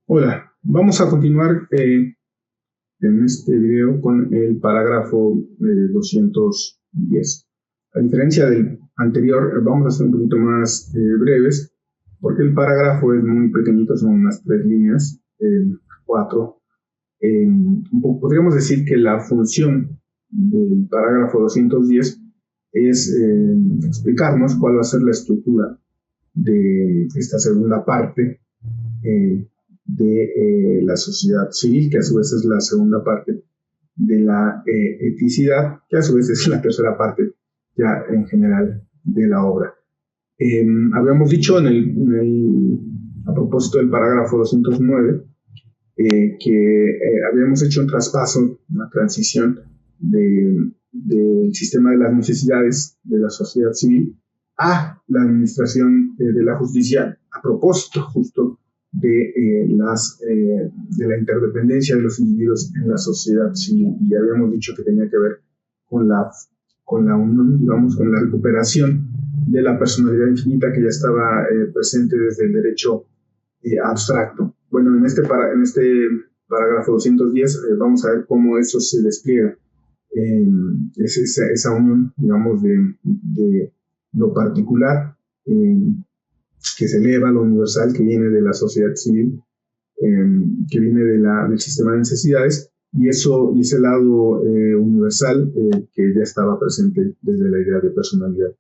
Hola, vamos a continuar en este video con el parágrafo 210. A diferencia del anterior, vamos a ser un poquito más breves, porque el parágrafo es muy pequeñito, son unas 3 líneas, 4. Podríamos decir que la función del parágrafo 210 es explicarnos cuál va a ser la estructura de esta segunda parte de la sociedad civil, que a su vez es la segunda parte de la eticidad, que a su vez es la tercera parte ya en general de la obra. Habíamos dicho a propósito del parágrafo 209 que habíamos hecho un traspaso, una transición del sistema de las necesidades de la sociedad civil a la administración de la justicia, a propósito justo de la interdependencia de los individuos en la sociedad civil, y habíamos dicho que tenía que ver con la unión, digamos, con la recuperación de la personalidad infinita que ya estaba presente desde el derecho abstracto. Bueno, en este parágrafo 210 vamos a ver cómo eso se despliega. Es esa unión, digamos, de lo particular que se eleva a lo universal, que viene de la sociedad civil, que viene del sistema de necesidades, y ese lado universal que ya estaba presente desde la idea de personalidad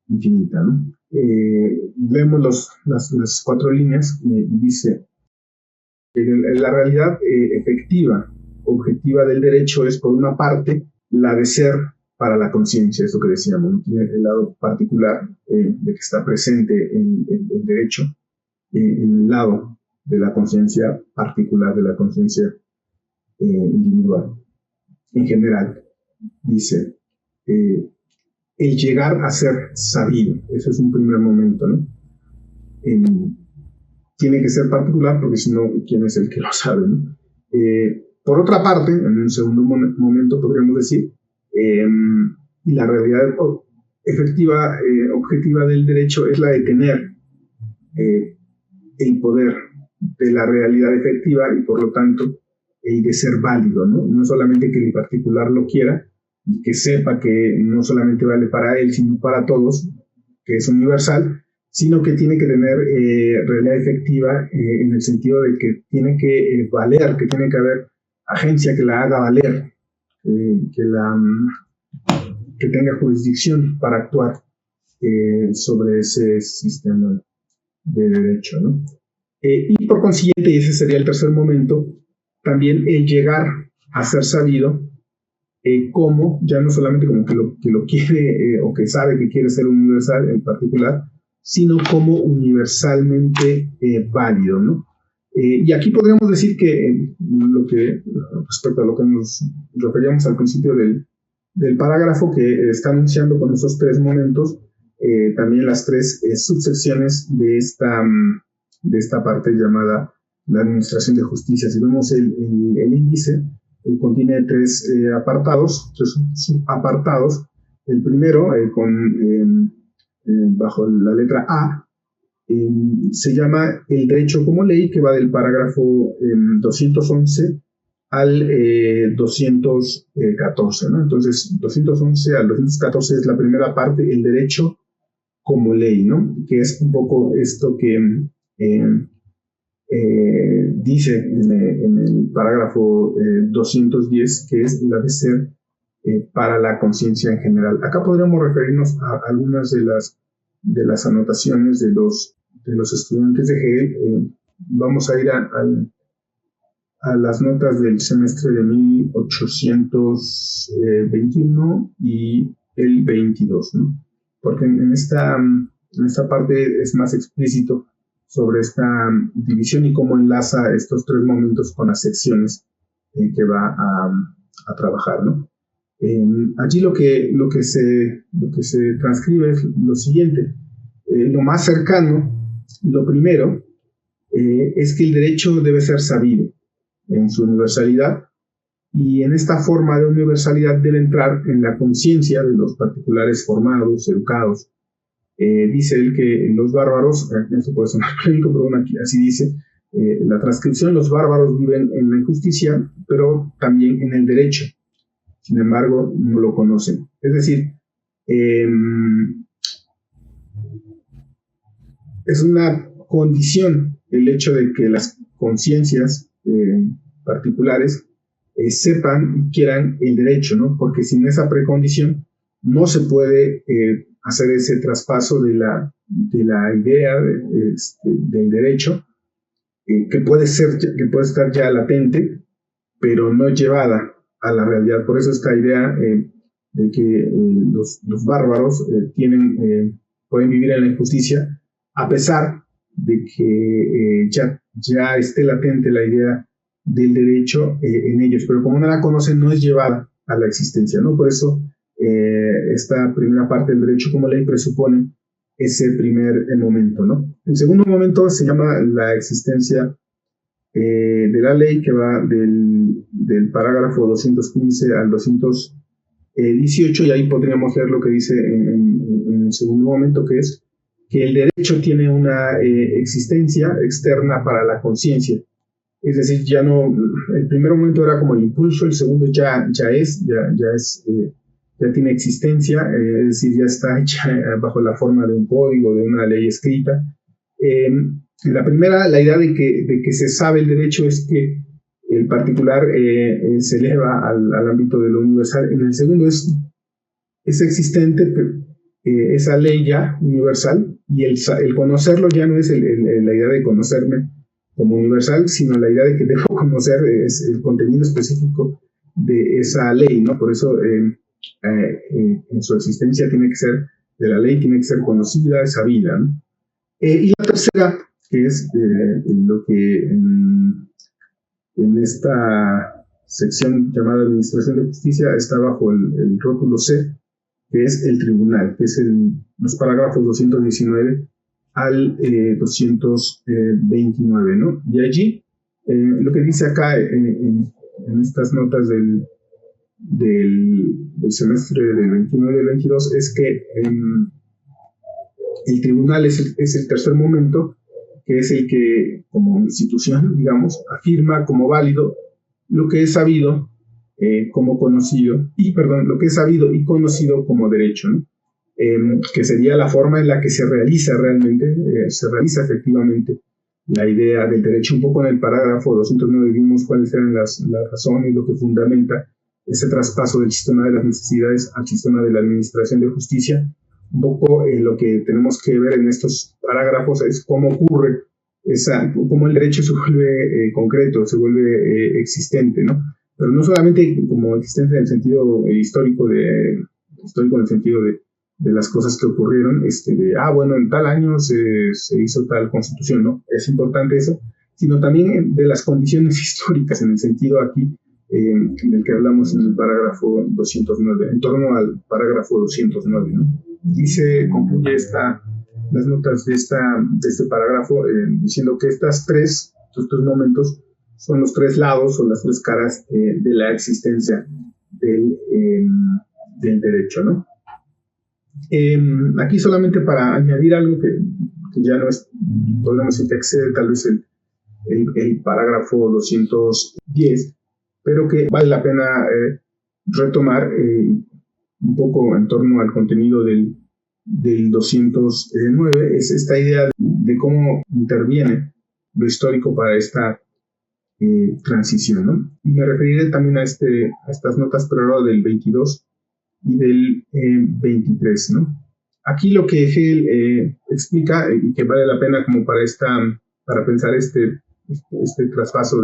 infinita, ¿no? Leemos las 4 líneas y dice: la realidad efectiva, objetiva del derecho es, por una parte, la de ser para la conciencia, esto que decíamos, ¿no? Tiene el lado particular de que está presente el derecho, en el lado de la conciencia particular, de la conciencia individual. En general, dice, el llegar a ser sabido, ese es un primer momento, ¿no? Tiene que ser particular, porque si no, ¿quién es el que lo sabe, ¿no? Por otra parte, en un segundo momento podríamos decir, la realidad efectiva, objetiva del derecho es la de tener el poder de la realidad efectiva, y por lo tanto el de ser válido, ¿no? No solamente que el particular lo quiera y que sepa que no solamente vale para él, sino para todos, que es universal, sino que tiene que tener realidad efectiva en el sentido de que tiene que valer, que tiene que haber agencia que la haga valer, que tenga jurisdicción para actuar sobre ese sistema de derecho, ¿no? Y por consiguiente, y ese sería el tercer momento, también el llegar a ser sabido como, ya no solamente como que lo quiere o que sabe que quiere ser universal en particular, sino como universalmente válido, ¿no? Y aquí podríamos decir que respecto a lo que nos referíamos al principio del parágrafo, que está anunciando con esos 3 momentos también las 3 subsecciones de esta parte llamada la administración de justicia. Si vemos el índice, contiene 3 apartados, 3 subapartados. El primero, bajo la letra A, se llama el derecho como ley, que va del parágrafo 211 al 214, ¿no? Entonces, 211 al 214 es la primera parte, el derecho como ley, ¿no? Que es un poco esto que dice en el parágrafo 210, que es la de ser para la conciencia en general. Acá podríamos referirnos a algunas de las anotaciones de los estudiantes de Hegel. Vamos a ir a las notas del semestre de 1821 y el 22, ¿no? Porque en esta parte es más explícito sobre esta división y cómo enlaza estos 3 momentos con las secciones que va a trabajar, ¿no? Allí lo que se transcribe es lo siguiente: lo más cercano, lo primero, es que el derecho debe ser sabido en su universalidad, y en esta forma de universalidad debe entrar en la conciencia de los particulares formados, educados. Dice él que los bárbaros, esto puede sonar polémico, pero bueno, aquí así dice, la transcripción, los bárbaros viven en la injusticia, pero también en el derecho. Sin embargo, no lo conocen. Es decir, es una condición el hecho de que las conciencias particulares sepan y quieran el derecho, ¿no? Porque sin esa precondición no se puede hacer ese traspaso de la idea del derecho, que puede estar ya latente, pero no llevada a la realidad. Por eso esta idea de que los bárbaros pueden vivir en la injusticia, a pesar de que ya esté latente la idea del derecho en ellos, pero como no la conocen, no es llevada a la existencia, ¿no? Por eso esta primera parte del derecho como ley presupone ese primer momento, ¿no? El segundo momento se llama la existencia de la ley, que va del parágrafo 215 al 218, y ahí podríamos leer lo que dice en el segundo momento, que es que el derecho tiene una existencia externa para la conciencia. Es decir, ya no, el primer momento era como el impulso, el segundo ya tiene existencia, es decir, ya está hecha bajo la forma de un código, de una ley escrita. La primera, la idea de que se sabe el derecho, es que el particular se eleva al ámbito de lo universal. En el segundo es existente esa ley ya universal, y el conocerlo ya no es la idea de conocerme como universal, sino la idea de que debo conocer es el contenido específico de esa ley, ¿no? Por eso en su existencia tiene que ser, de la ley tiene que ser conocida, sabida, ¿no? Y la tercera, que es lo que en esta sección llamada Administración de Justicia está bajo el rótulo C, que es el tribunal, que es los parágrafos 219 al 229, ¿no? Y allí, lo que dice acá en estas notas del semestre del 21 y del 22 es que el tribunal es el tercer momento, que es el que, como institución, digamos, afirma como válido lo que es sabido lo que es sabido y conocido como derecho, ¿no? Que sería la forma en la que se realiza efectivamente la idea del derecho. Un poco en el parágrafo 209 vimos cuáles eran las razones, lo que fundamenta ese traspaso del sistema de las necesidades al sistema de la administración de justicia. Un poco lo que tenemos que ver en estos parágrafos es cómo ocurre cómo el derecho se vuelve concreto, se vuelve existente, ¿no? Pero no solamente como existente en el sentido histórico en el sentido de las cosas que ocurrieron, bueno, en tal año se hizo tal constitución, ¿no? Es importante eso, sino también de las condiciones históricas, en el sentido aquí del que hablamos en el parágrafo 209, en torno al parágrafo 209, ¿no? Concluye las notas de este parágrafo diciendo que estos tres momentos son los tres lados o las tres caras de la existencia del derecho, ¿no? Aquí solamente para añadir algo que ya no es, podríamos decir que excede tal vez el parágrafo 210, pero que vale la pena retomar un poco en torno al contenido del 209, es esta idea de cómo interviene lo histórico para esta transición, ¿no? Y me referiré también a estas notas prórroga del 22 y del 23, ¿no? Aquí lo que Hegel explica, y que vale la pena como para pensar este traspaso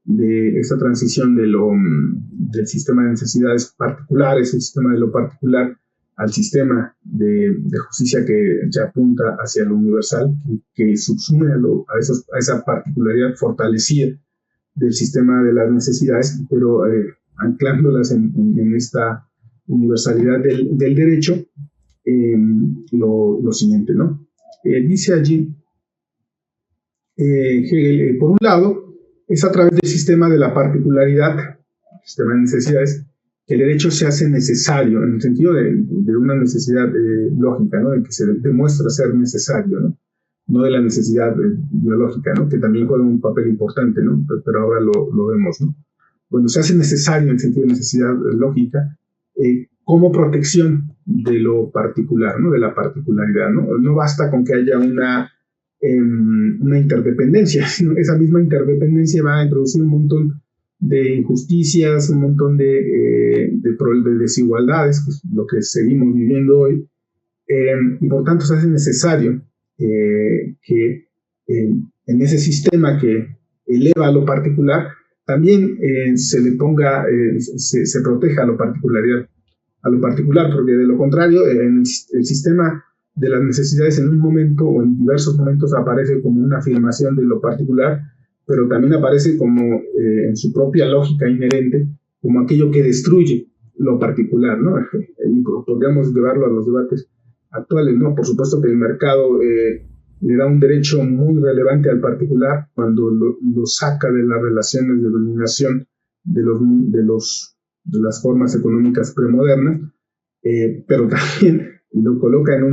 de esta transición del sistema de necesidades particulares, el sistema de lo particular, al sistema de justicia que ya apunta hacia lo universal, que subsume a esa particularidad fortalecida del sistema de las necesidades, pero anclándolas en esta universalidad del derecho, lo siguiente, ¿no? Dice allí Hegel, por un lado, es a través del sistema de la particularidad, el sistema de necesidades, que el derecho se hace necesario, en el sentido de una necesidad lógica, ¿no? De que se demuestra ser necesario, ¿no? no de la necesidad biológica, ¿no? Que también juega un papel importante, ¿no? Pero ahora lo vemos, ¿no? Bueno, se hace necesario en el sentido de necesidad lógica como protección de lo particular, ¿no? De la particularidad, ¿no? No basta con que haya una interdependencia, sino esa misma interdependencia va a introducir un montón de injusticias, un montón de desigualdades, que es lo que seguimos viviendo hoy, y por tanto se hace necesario que en ese sistema que eleva a lo particular, también se le ponga, se proteja a lo particular, porque de lo contrario, en el sistema de las necesidades en un momento o en diversos momentos aparece como una afirmación de lo particular, pero también aparece como en su propia lógica inherente, como aquello que destruye lo particular, ¿no? Podríamos llevarlo a los debates actuales, ¿no? Por supuesto que el mercado le da un derecho muy relevante al particular cuando lo saca de las relaciones de dominación de las formas económicas premodernas, pero también lo coloca en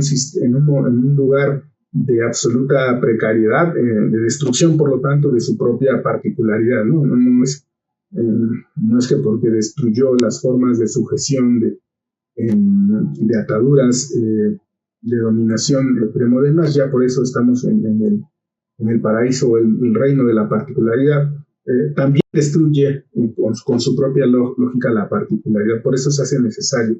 un lugar de absoluta precariedad, de destrucción, por lo tanto, de su propia particularidad, ¿no? No es que porque destruyó las formas de sujeción, de ataduras, de dominación premodernas, ya por eso estamos en el paraíso, el reino de la particularidad. También destruye con su propia lógica la particularidad. Por eso se hace necesario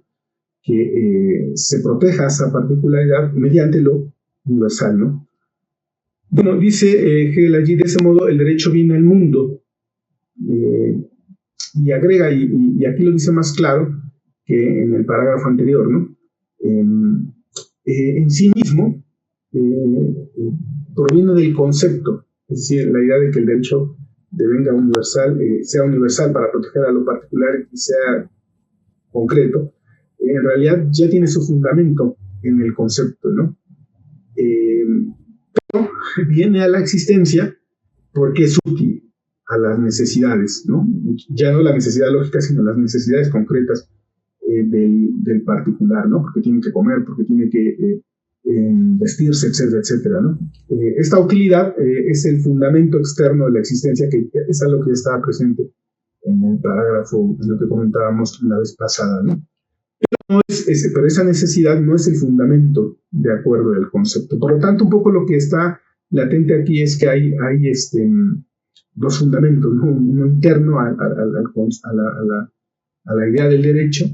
que se proteja esa particularidad mediante lo universal, ¿no? Bueno, dice Hegel allí, de ese modo el derecho viene al mundo, y agrega, y aquí lo dice más claro que en el parágrafo anterior, ¿no? En sí mismo proviene del concepto, es decir, la idea de que el derecho devenga universal, sea universal para proteger a lo particular y sea concreto, en realidad ya tiene su fundamento en el concepto, ¿no? Pero viene a la existencia porque es útil a las necesidades, ¿no? Ya no la necesidad lógica, sino las necesidades concretas del particular, ¿no? Porque tiene que comer, porque tiene que vestirse, etcétera, etcétera, ¿no? Esta utilidad es el fundamento externo de la existencia, que es algo que ya estaba presente en el parágrafo, en lo que comentábamos la vez pasada, ¿no? Pero esa necesidad no es el fundamento de acuerdo del concepto. Por lo tanto, un poco lo que está latente aquí es que hay dos fundamentos, ¿no? Uno interno a la idea del derecho,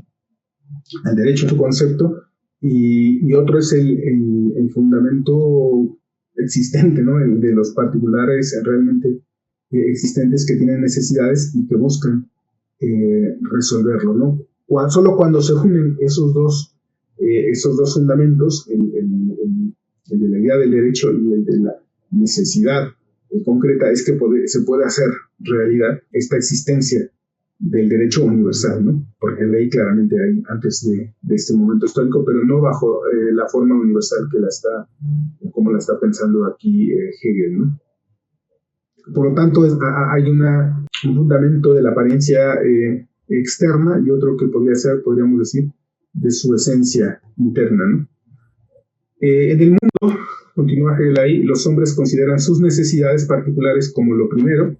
al derecho en su concepto, y otro es el fundamento existente, ¿no? El de los particulares realmente existentes que tienen necesidades y que buscan resolverlo, ¿no? Solo cuando se unen esos dos fundamentos, el de la idea del derecho y el de la necesidad concreta, es que se puede hacer realidad esta existencia del derecho universal, ¿no? Porque ley claramente hay antes de este momento histórico, pero no bajo la forma universal como la está pensando aquí Hegel, ¿no? Por lo tanto, hay un fundamento de la apariencia externa y otro que podríamos decir, de su esencia interna, ¿no? En el mundo, continúa Hegel ahí, los hombres consideran sus necesidades particulares como lo primero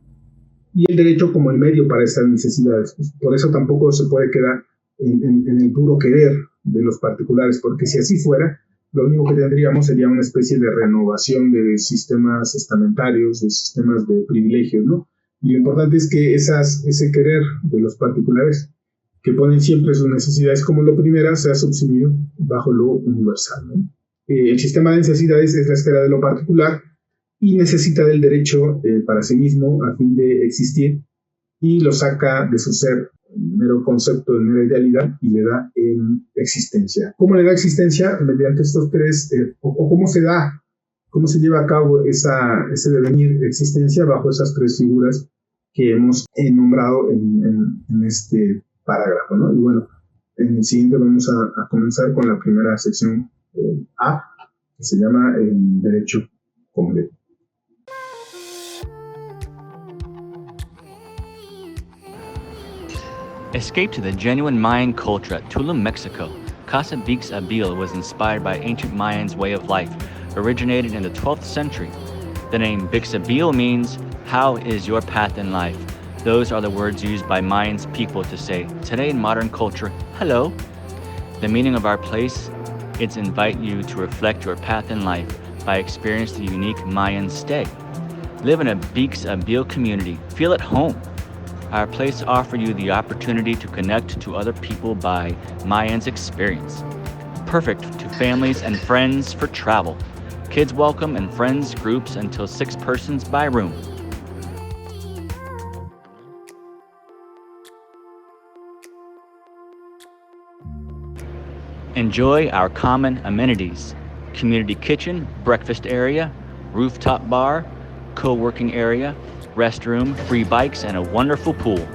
y el derecho como el medio para estas necesidades. Por eso tampoco se puede quedar en el puro querer de los particulares, porque si así fuera, lo único que tendríamos sería una especie de renovación de sistemas estamentarios, de sistemas de privilegios, ¿no? Y lo importante es que ese querer de los particulares, que ponen siempre sus necesidades como lo primero, sea subsumido bajo lo universal, ¿no? El sistema de necesidades es la esfera de lo particular y necesita del derecho para sí mismo a fin de existir, y lo saca de su ser mero concepto, de mera idealidad, y le da existencia. ¿Cómo le da existencia? Mediante estos tres, o cómo se lleva a cabo ese devenir de existencia bajo esas tres figuras que hemos nombrado en este parágrafo, ¿no? Y bueno, en el siguiente vamos a comenzar con la primera sección A, que se llama el derecho completo. Escape to the genuine Mayan culture at Tulum, Mexico. Casa Vix Abil was inspired by ancient Mayans' way of life, originated in the 12th century. The name Bixabil means, "How is your path in life?" Those are the words used by Mayans people to say, today in modern culture, hello. The meaning of our place is invite you to reflect your path in life by experiencing the unique Mayan stay. Live in a Bixabil community. Feel at home. Our place offers you the opportunity to connect to other people by Mayans experience. Perfect to families and friends for travel. Kids welcome and friends groups until 6 persons by room. Enjoy our common amenities: community kitchen, breakfast area, rooftop bar, co-working area, restroom, free bikes, and a wonderful pool.